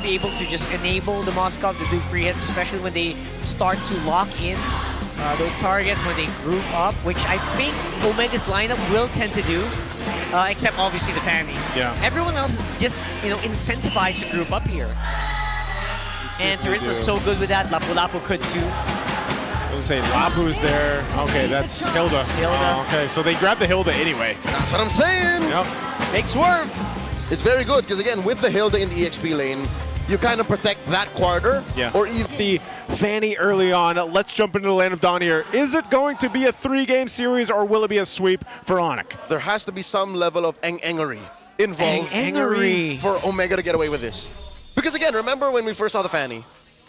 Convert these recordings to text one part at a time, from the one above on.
be able to just enable the Moskov to do free hits, especially when they start to lock in those targets when they group up, which I think Omega's lineup will tend to do, except obviously the Fanny. Yeah. Everyone else is just, incentivized to group up here. And Teresa's so good with that. Lapu-Lapu could too. I was saying Lapu's there. Okay, that's Hilda. Okay, so they grabbed the Hilda anyway. That's what I'm saying. Yep. Big swerve. It's very good because, again, with the Hilda in the EXP lane, you kind of protect that quarter. Yeah. Or even the Fanny early on. Let's jump into the Land of Dawn here. Is it going to be a 3-game series or will it be a sweep for ONIC? there has to be some level of engery involved Engery. for Omega to get away with this. Because, again, remember when we first saw the Fanny?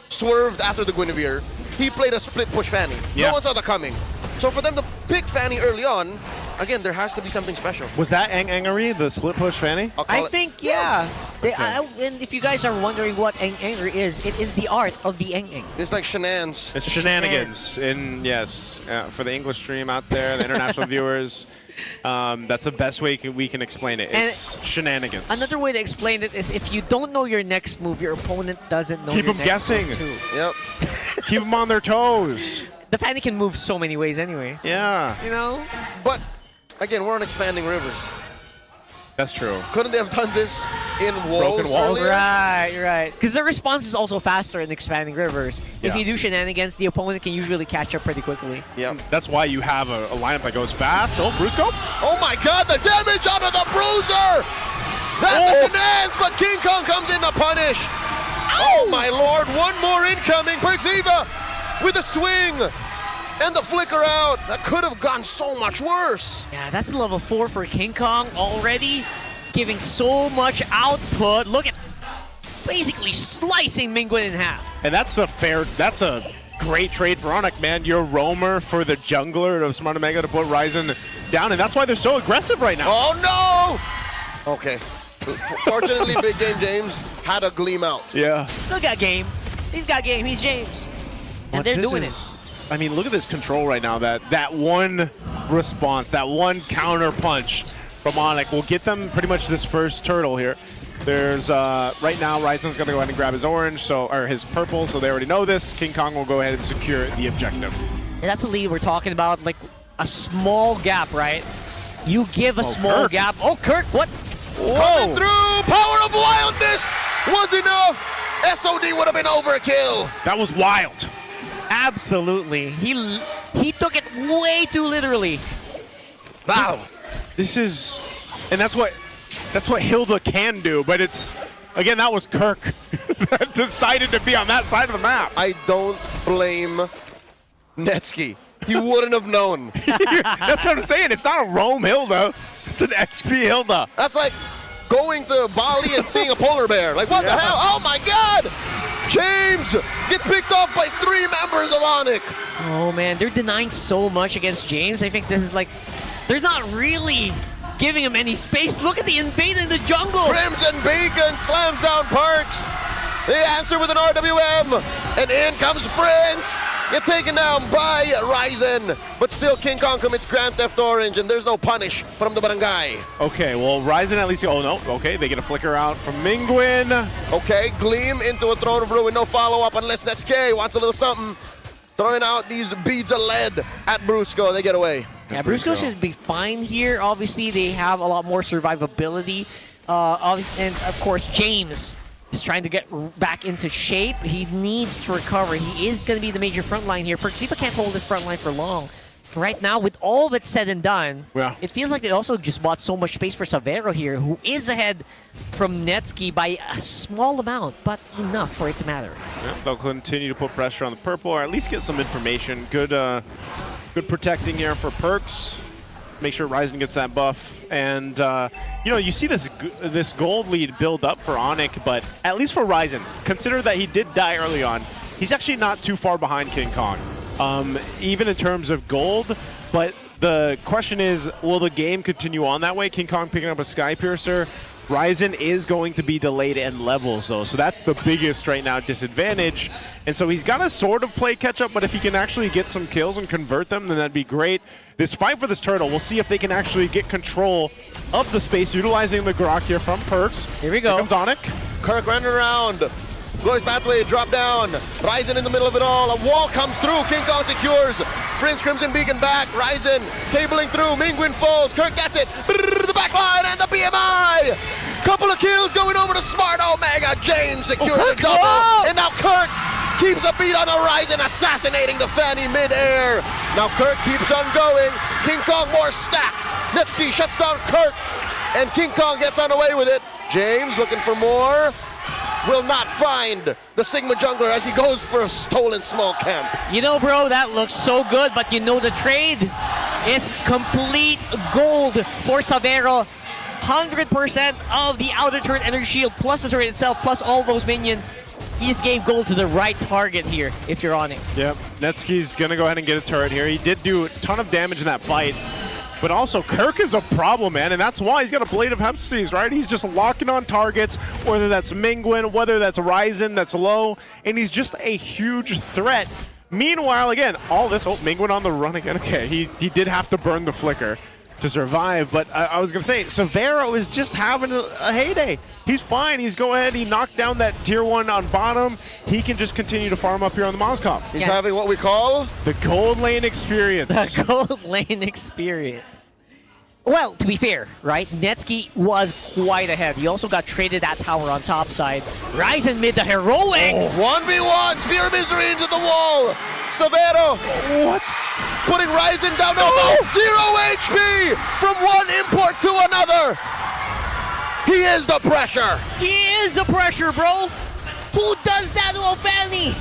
Swerved after the Guinevere. He played a split push Fanny. Yeah. No one saw that coming. So for them to pick Fanny early on, again, there has to be something special. Was that Engery, the split push Fanny? I'll call I it- think, yeah. And if you guys are wondering what Eng is, it is the art of the Eng. It's like shenanigans. It's shenanigans. Yes, for the English stream out there, the international viewers, that's the best way we can explain it. It's shenanigans. Another way to explain it is if you don't know your next move, your opponent doesn't know Keep your them next guessing. move too. Yep. Keep them on their toes. The Fanny can move so many ways anyways. Yeah, You know? But, again, we're on expanding rivers. that's true. Couldn't they have done this in walls? Broken walls? earlier? Right. Because the response is also faster in expanding rivers. If Yeah. you do shenanigans, the opponent can usually catch up pretty quickly. Yep. That's why you have a lineup that goes fast. Oh, Brusco. Oh my God, the damage out of the Bruiser! That's the finance, but King Kong comes in to punish. Oh my Lord, one more incoming. Perxiva with a swing and the flicker out. That could have gone so much worse. Yeah, that's level 4 for King Kong already, giving so much output. Look at basically slicing Mingwen in half. And that's a great trade for ONIC, man. Your roamer for the jungler of Smart Omega to put Ryzen down, and that's why they're so aggressive right now. Oh no! Okay. Fortunately, Big Game James had a gleam out. Yeah. Still got game. He's got game. He's James. And But they're this doing is, I mean, look at this control right now. That one response, that one counter punch from ONIC will get them pretty much this first turtle here. There's right now Ryzen's gonna go ahead and grab his orange, or his purple, so they already know this. King Kong will go ahead and secure the objective. And that's the lead we're talking about, like a small gap, right? You give a small Kirk. gap. Oh, Kirk, what? Coming through! Power of wildness was enough! SOD would have been overkill! That was wild. Absolutely. He took it way too literally. Wow. This is, and that's what Hilda can do, but it's, again, that was Kirk that decided to be on that side of the map. I don't blame Netsky. He wouldn't have known. That's what I'm saying. It's not a roam Hilda. It's an XP Hilda. That's like going to Bali and seeing a polar bear. Like, what the hell? Oh my God! James gets picked off by 3 members of ONIC. Oh, man, they're denying so much against James. I think this is like, they're not really giving him any space. Look at the invader in the jungle. Crimson Bacon slams down Parks. They answer with an RWM. And in comes Prince. Get taken down by Ryzen. But still, King Kong commits Grand Theft Orange, and there's no punish from the barangay. Okay, well, Ryzen at least, oh no, okay, they get a flicker out from Mingwen. Okay, Gleam into a Throne of Ruin. No follow-up unless Netsuke wants a little something. Throwing out these beads of lead at Brusco. They get away. Yeah, Brusco should be fine here. Obviously, they have a lot more survivability. And, of course, James is trying to get back into shape. He needs to recover. He is going to be the major front line here. Perxiva can't hold this front line for long. Right now, with all that's said and done, it feels like they also just bought so much space for Savero here, who is ahead from Netsky by a small amount, but enough for it to matter. Yeah, they'll continue to put pressure on the purple, or at least get some information. Good protecting here for Perks. Make sure Ryzen gets that buff. And, you know, you see this gold lead build up for ONIC, but at least for Ryzen, consider that he did die early on. He's actually not too far behind King Kong, even in terms of gold. But the question is, will the game continue on that way? King Kong picking up a Sky Piercer. Ryzen is going to be delayed in levels, though, so that's the biggest right now disadvantage. And so he's got to sort of play catch-up, but if he can actually get some kills and convert them, then that'd be great. This fight for this turtle, we'll see if they can actually get control of the space, utilizing the Grok here from Perks. Here we go. Here comes ONIC. Kirk running around. Goes pathway, drop down. Ryzen in the middle of it all. A wall comes through. King Kong secures. Prince Crimson Beacon back. Ryzen cabling through. Mingwin falls. Kirk gets it. The back line and the BMI. Couple of kills going over to Smart Omega. James secures a double. And now Kirk keeps a beat on the Ryzen, assassinating the Fanny mid-air. Now Kirk keeps on going. King Kong more stacks. Netsky shuts down Kirk. And King Kong gets on away with it. James looking for more. Will not find the Sigma jungler as he goes for a stolen small camp. You know, bro, that looks so good, but you know the trade is complete gold for Savero. 100% of the outer turret energy shield, plus the turret itself, plus all those minions. He just gave gold to the right target here, if you're on it. Yep, Netsky's going to go ahead and get a turret here. He did do a ton of damage in that fight. But also, Kirk is a problem, man, and that's why he's got a Blade of Hephaestus, right? He's just locking on targets, whether that's Mingwin, whether that's Ryzen that's low, and he's just a huge threat. Meanwhile, again, all this, Mingwin on the run again. Okay, he did have to burn the flicker to survive, but I was going to say, Savero is just having a heyday. He's fine. He's going ahead. He knocked down that tier 1 on bottom. He can just continue to farm up here on the Moscow. He's having what we call the gold lane experience. The gold lane experience. Well, to be fair, right? Netsky was quite ahead. He also got traded that tower on top side. Ryzen mid the heroics. 1v1, Spear of Misery into the wall. Savero. What? Putting Ryzen down to 0 HP from one import to another. He is the pressure. He is the pressure, bro. Who does that to a Fanny?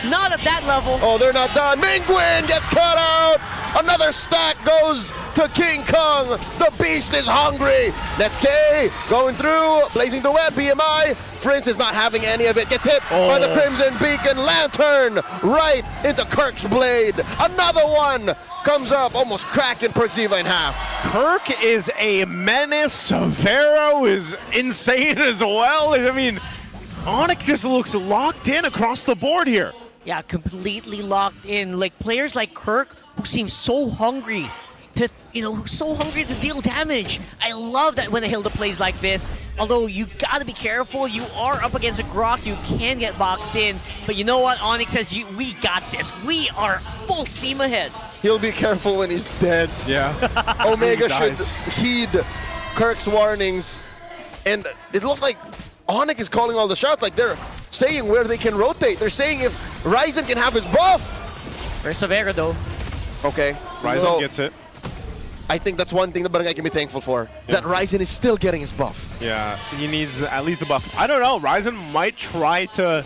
Not at that level. Oh, they're not done. Mingwin gets cut out. Another stack goes to King Kong. The beast is hungry. Netsky going through, blazing the web. BMI. Prince is not having any of it. Gets hit by the Crimson Beacon. Lantern right into Kirk's blade. Another one comes up, almost cracking Perxiva in half. Kirk is a menace. Savero is insane as well. I mean, ONIC just looks locked in across the board here. Yeah, completely locked in. Like players like Kirk, who seem so hungry to, so hungry to deal damage. I love that when a Hilda plays like this. Although you gotta be careful, you are up against a Grok, you can get boxed in. But you know what? ONIC says, we got this. We are full steam ahead. He'll be careful when he's dead. Yeah. Omega should heed Kirk's warnings. And it looks like ONIC is calling all the shots. Like they're saying where they can rotate. They're saying if Ryzen can have his buff. Where's Savero though? Okay. Ryzen gets it. I think that's one thing that Barangay can be thankful for. Yeah. That Ryzen is still getting his buff. Yeah, he needs at least a buff. I don't know. Ryzen might try to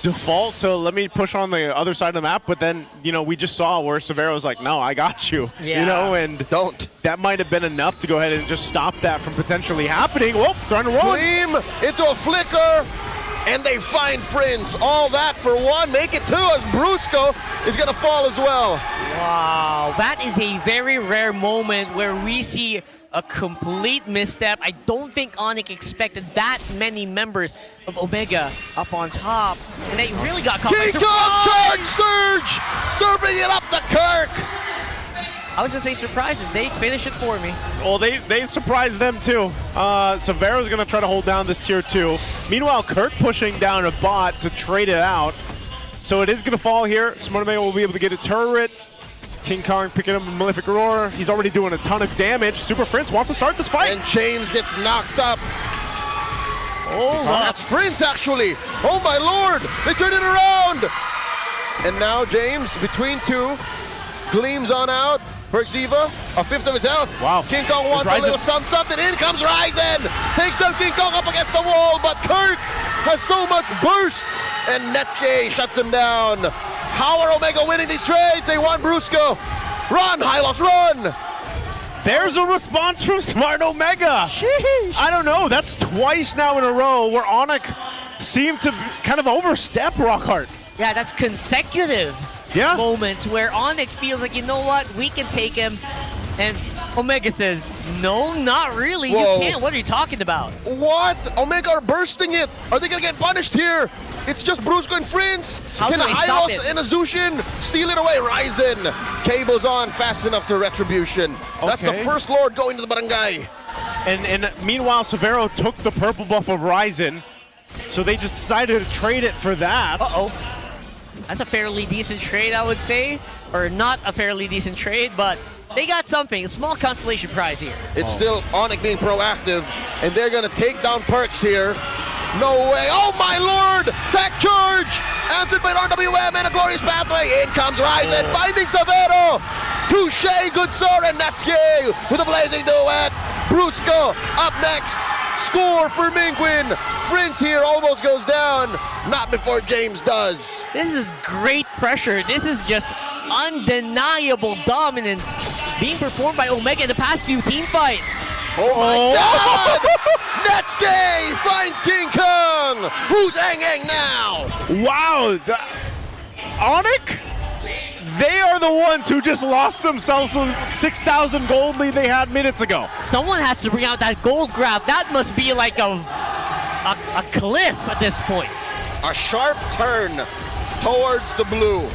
default to let me push on the other side of the map, but then, we just saw where Savero's like, no, I got you. Yeah. And don't. That might have been enough to go ahead and just stop that from potentially happening. Whoa, trying to roll. Gleam into a flicker, and they find Prince. All that for one. Make it two as Brusco is going to fall as well. Wow, that is a very rare moment where we see a complete misstep. I don't think ONIC expected that many members of Omega up on top. And they really got caught by surprise! Charge Surge! Serving it up to Kirk! I was going to say surprise, they finish it for me. Well, they surprised them too. Savero's going to try to hold down this tier 2. Meanwhile, Kirk pushing down a bot to trade it out. So it is going to fall here. Smart Omega will be able to get a turret. King Kong picking up a Malefic Roar. He's already doing a ton of damage. Super Prince wants to start this fight. And James gets knocked up. Oh, that's Prince actually. Oh my lord, they turn it around. And now James, between two, gleams on out. Perxiva, a fifth of his health. Wow. King Kong wants a little something. In comes Ryzen. Takes down King Kong up against the wall, but Kirk has so much burst. And Netsky shuts him down. How are Omega winning these trades? They want Brusco. Run, Hylos, run! There's a response from Smart Omega. Sheesh. I don't know. That's twice now in a row where ONIC seemed to kind of overstep Rockhart. Yeah, that's consecutive moments where ONIC feels like, you know what, we can take him. And Omega says, No, not really. Whoa. You can't. What are you talking about? What? Omega are bursting it. Are they gonna get punished here? It's just Brusco and Friends. How Can do they stop Hylos it? and Azushin steal it away? Ryzen cables on fast enough to Retribution. That's the Okay. first Lord going to the barangay. And meanwhile, Severo took the purple buff of Ryzen, so they just decided to trade it for that. Uh-oh. That's a fairly decent trade, I would say. Or not a fairly decent trade, but they got something. A small consolation prize here. It's still ONIC being proactive, and they're gonna take down Perks here. No way. Oh my lord! Tech charge! Answered by an RWM and a glorious pathway. In comes Ryzen, finding Severo. Touche, good sir, and Natsuki with a blazing duet. Brusco up next. Score for Mingwin. Prince here almost goes down. Not before James does. This is great pressure. This is just undeniable dominance being performed by Omega in the past few team fights. Oh my god! Natsuki finds King Kong. Who's Ang now? Wow, ONIC? They are the ones who just lost themselves the 6,000 gold lead they had minutes ago. Someone has to bring out that gold grab. That must be like a cliff at this point. A sharp turn towards the blue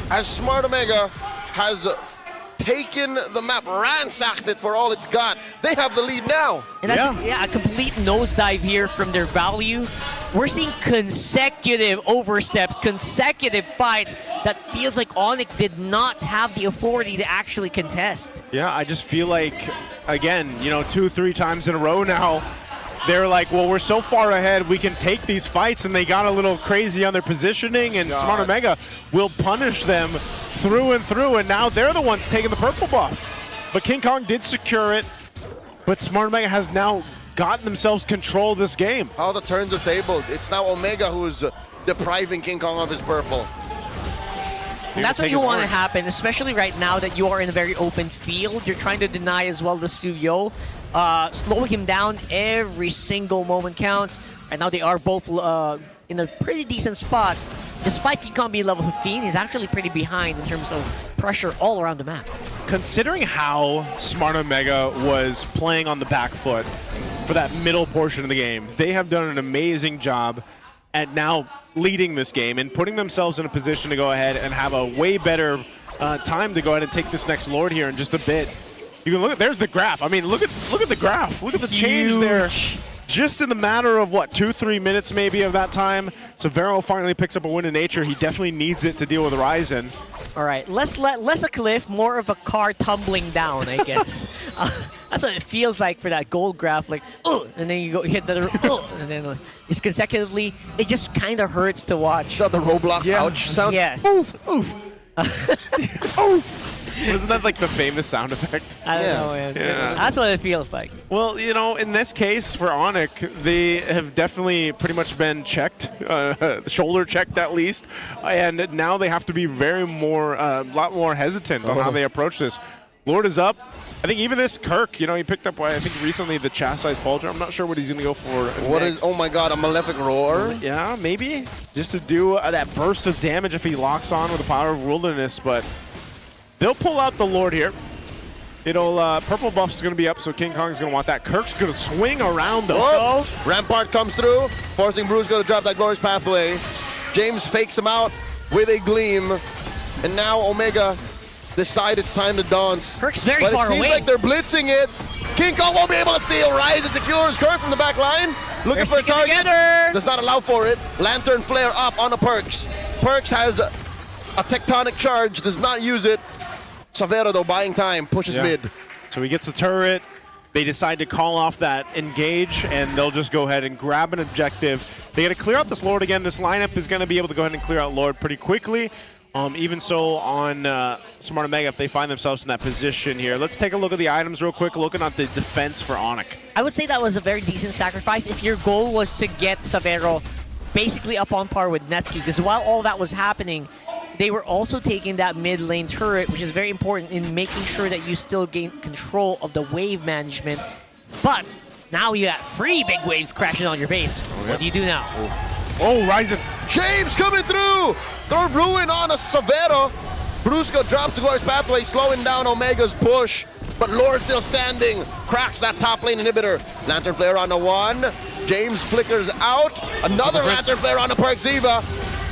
as Smart Omega has taken the map, ransacked it for all it's got. They have the lead now. And that's a complete nosedive here from their value. We're seeing consecutive oversteps, consecutive fights that feels like ONIC did not have the authority to actually contest. Yeah, I just feel like, again, 2-3 times in a row now, they're like, well, we're so far ahead, we can take these fights, and they got a little crazy on their positioning, and Smart Omega will punish them through and through, and now they're the ones taking the purple buff. But King Kong did secure it, but Smart Omega has now gotten themselves control of this game. How the turns are tabled. It's now Omega who is depriving King Kong of his purple. And that's what you want to happen, especially right now that you are in a very open field. You're trying to deny as well the studio. Slowing him down every single moment counts. Right now they are both in a pretty decent spot. Despite King Kong being level 15, he's actually pretty behind in terms of pressure all around the map. Considering how Smart Omega was playing on the back foot for that middle portion of the game, they have done an amazing job at now leading this game and putting themselves in a position to go ahead and have a way better time to go ahead and take this next Lord here in just a bit. You can look at, there's the graph. I mean, look at the graph. Look at the change there. Just in the matter of, what, 2-3 minutes maybe of that time, Severo finally picks up a win in nature. He definitely needs it to deal with Ryzen. All right, less a cliff, more of a car tumbling down, I guess. That's what it feels like for that gold graph, like, oh, and then you go hit the, oh, and then just consecutively, it just kind of hurts to watch. Is that the Roblox ouch sound? Yes. Oof, oof. Oof. Wasn't that like the famous sound effect? I don't know, man. Yeah. That's what it feels like. Well, in this case for ONIC, they have definitely pretty much been checked, shoulder checked at least, and now they have to be a lot more hesitant on how they approach this. Lord is up. I think even this Kirk, he picked up, I think recently, the chastised Pauldron. I'm not sure what he's going to go for next. Oh my god, a Malefic Roar? Yeah, maybe. Just to do that burst of damage if he locks on with the power of Wilderness, but they'll pull out the Lord here. Purple buff is going to be up, so King Kong is going to want that. Kirk's going to swing around though. Oh, Rampart comes through, forcing Brusco to drop that glorious pathway. James fakes him out with a gleam, and now Omega decide it's time to dance. Kirk's very but far it seems away. like they're blitzing it. King Kong won't be able to steal. Ryzen secures Kirk from the back line. Looking for a target. Together. Does not allow for it. Lantern flare up on the Perks. Perks has a tectonic charge, does not use it. Severo, though, buying time, pushes mid. So he gets the turret. They decide to call off that engage, and they'll just go ahead and grab an objective. They got to clear out this Lord again. This lineup is going to be able to go ahead and clear out Lord pretty quickly. Even so on Smart Omega, if they find themselves in that position here. Let's take a look at the items real quick, looking at the defense for ONIC. I would say that was a very decent sacrifice if your goal was to get Severo basically up on par with Netsuki, because while all that was happening, they were also taking that mid lane turret, which is very important in making sure that you still gain control of the wave management. But now you got 3 big waves crashing on your base. What do you do now? Oh, Ryzen. James coming through. They're ruin on a Severo. Brusco drops the glorious pathway, slowing down Omega's push. but Lord still standing. Cracks that top lane inhibitor. Lantern Flare on the 1. James flickers out. Another Lantern Flare on the Perkziva.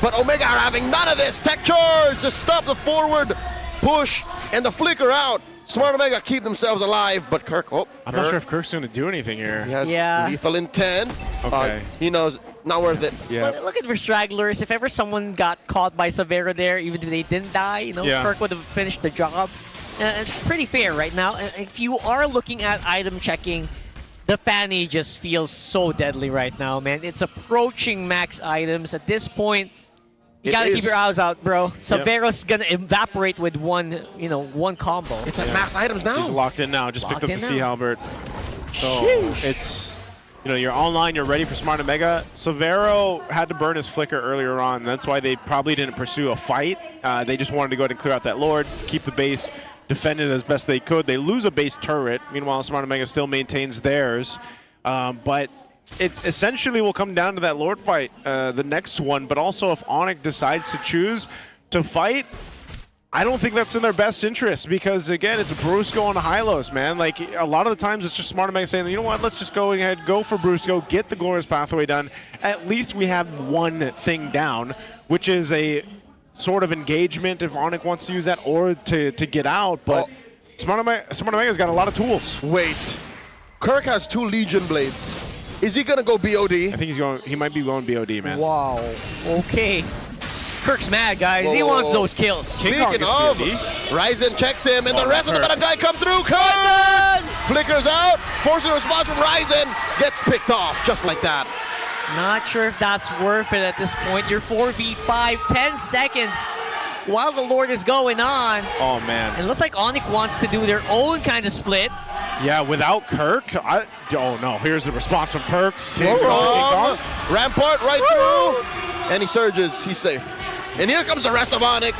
But Omega are having none of this. Tech charge to stop the forward push and the flicker out. Smart Omega keep themselves alive, but Kirk, I'm not sure if Kirk's going to do anything here. He has lethal intent. Okay. He knows, not worth it. Yeah. Look at for stragglers. If ever someone got caught by Savera there, even if they didn't die, you know, Kirk would have finished the job. It's pretty fair right now. If you are looking at item checking, the Fanny just feels so deadly right now, man. It's approaching max items. At this point, you gotta keep your eyes out, bro. Savero's gonna evaporate with one combo. It's at max items now. He's locked in now. Just picked up the Sea Halberd. So it's, you're online, you're ready for Smart Omega. Savero had to burn his flicker earlier on. That's why they probably didn't pursue a fight. They just wanted to go ahead and clear out that Lord, keep the base, defend it as best they could. They lose a base turret. Meanwhile, Smart Omega still maintains theirs. But it essentially will come down to that Lord fight, the next one. But also, if ONIC decides to choose to fight, I don't think that's in their best interest because, again, it's Brusco on Hylos, man. Like, a lot of the times it's just Smart Omega saying, you know what, let's just go ahead, go for Brusco, get the Glorious Pathway done. At least we have one thing down, which is a sort of engagement if ONIC wants to use that or to get out. But Smart Omega's got a lot of tools. Wait. Kirk has 2 Legion Blades. Is he going to go BOD? I think he might be going BOD, man. Wow. Okay. Kirk's mad, guys. He wants those kills. Speaking of, Ryzen checks him, and the rest of the bad guy come through. Kirk flickers out, forces a response from Ryzen, gets picked off just like that. Not sure if that's worth it at this point. You're 4v5, 10 seconds while the Lord is going on. Oh, man. It looks like ONIC wants to do their own kind of split. Yeah, without Kirk, oh no, here's the response from Perks. Rampart right through, and he surges, he's safe. And here comes the rest of ONIC.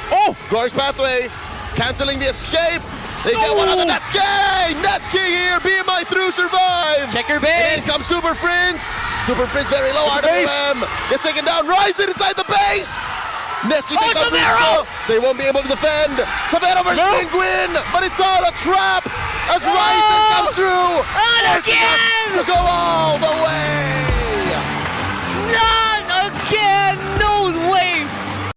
Glorious Pathway, canceling the escape. They get one on the Netsky! Netsky here, BMI through, survives! Check your base! And in comes Super Prince. Super Prince very low, RWM. Gets taken down, Ryzen inside the base! Netsky takes out Brusco. They won't be able to defend. Savannah versus Penguin, but it's all a trap as Ryzen comes through. And again! To go all the way!